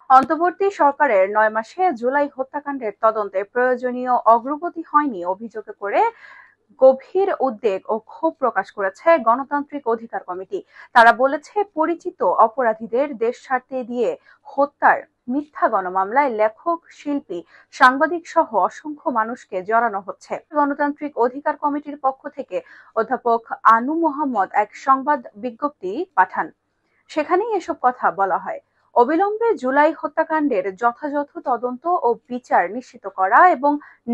অন্তর্বর্তী সরকারের ৯ মাসে জুলাই হত্যাকাণ্ডের তদন্তে প্রয়োজনীয় অগ্রগতি হয়নি অভিযোগ করে গভীর উদ্বেগ ও ক্ষোভ প্রকাশ করেছে গণতান্ত্রিক অধিকার কমিটি। তারা বলেছে, পরিচিত অপরাধীদের দেশ ছাড়তে দিয়ে হত্যার মিথ্যা গণমামলায় লেখক, শিল্পী, সাংবাদিক সহ অসংখ্য মানুষকে জড়ানো হচ্ছে। গণতান্ত্রিক অধিকার কমিটির পক্ষ থেকে অধ্যাপক আনু মোহাম্মদ এক সংবাদ বিজ্ঞপ্তি পাঠান। সেখানেই এসব কথা বলা হয়। অবিলম্বে জুলাই হত্যাকাণ্ডের যথাযথ তদন্ত ও বিচার নিশ্চিত করা এবং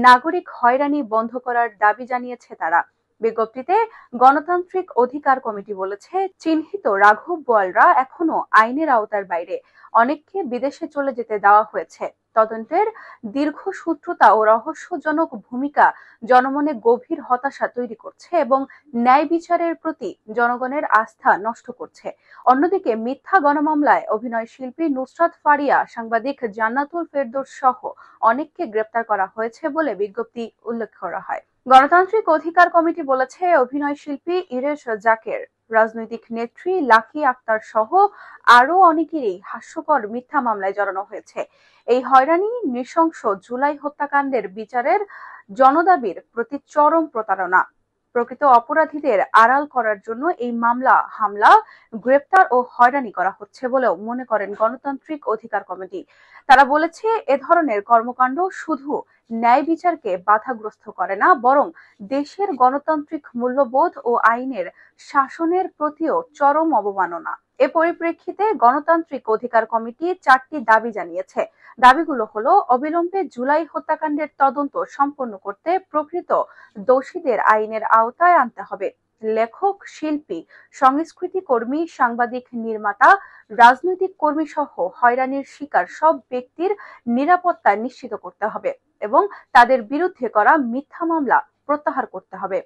নাগরিক হয়রানি বন্ধ করার দাবি জানিয়েছে তারা। বিজ্ঞপ্তিতে গণতান্ত্রিক অধিকার কমিটি বলেছে, চিহ্নিত রাঘব বোয়ালরা এখনো আইনের আওতার বাইরে। অনেককে বিদেশে চলে যেতে দেওয়া হয়েছে। তদন্তের দীর্ঘসূত্রতা ও রহস্যজনক ভূমিকা জনমনে গভীর হতাশা তৈরি করছে এবং ন্যায় বিচারের প্রতি জনগণের আস্থা নষ্ট করছে। অন্যদিকে মিথ্যা গণমামলায় অভিনয় শিল্পী নুসরাত ফারিয়া, সাংবাদিক জান্নাতুল ফেরদৌস সহ অনেককে গ্রেপ্তার করা হয়েছে বলে বিজ্ঞপ্তি উল্লেখ করা হয়। গণতান্ত্রিক অধিকার কমিটি বলেছে, অভিনয় শিল্পী ইরেশ জাকের, রাজনৈতিক নেত্রী লাকি আক্তার সহ আরো অনেকেরই হাস্যকর মিথ্যা মামলায় জড়ানো হয়েছে। এই হয়রানি নৃশংস জুলাই হত্যাকাণ্ডের বিচারের জনদাবির প্রতি চরম প্রতারণা। প্রকৃত অপরাধীদের আড়াল করার জন্য এই হামলা, গ্রেপ্তার ও হয়রানি করা হচ্ছে বলেও মনে করেন গণতান্ত্রিক অধিকার কমিটি। তারা বলেছে, এ ধরনের কর্মকাণ্ড শুধু ন্যায় বিচারকে বাধাগ্রস্ত করে না, বরং দেশের গণতান্ত্রিক মূল্যবোধ ও আইনের শাসনের প্রতিও চরম অবমাননা। এ পরিপ্রেক্ষিতে গণতান্ত্রিক অধিকার কমিটি 4টি দাবি জানিয়েছে। দাবিগুলো হলো, অবিলম্বে জুলাই হত্যাকাণ্ডের তদন্ত সম্পন্ন করতে প্রকৃত দোষীদের আইনের আওতায় আনতে হবে। লেখক, শিল্পী, সংস্কৃতি কর্মী, সাংবাদিক, নির্মাতা, রাজনৈতিক কর্মী সহ হয়রানির শিকার সব ব্যক্তির নিরাপত্তা নিশ্চিত করতে হবে এবং তাদের বিরুদ্ধে করা মিথ্যা মামলা প্রত্যাহার করতে হবে।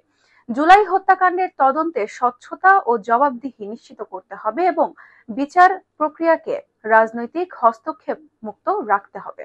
জুলাই হত্যাকাণ্ডের তদন্তে স্বচ্ছতা ও জবাবদিহি নিশ্চিত করতে হবে এবং বিচার প্রক্রিয়াকে রাজনৈতিক হস্তক্ষেপ মুক্ত রাখতে হবে।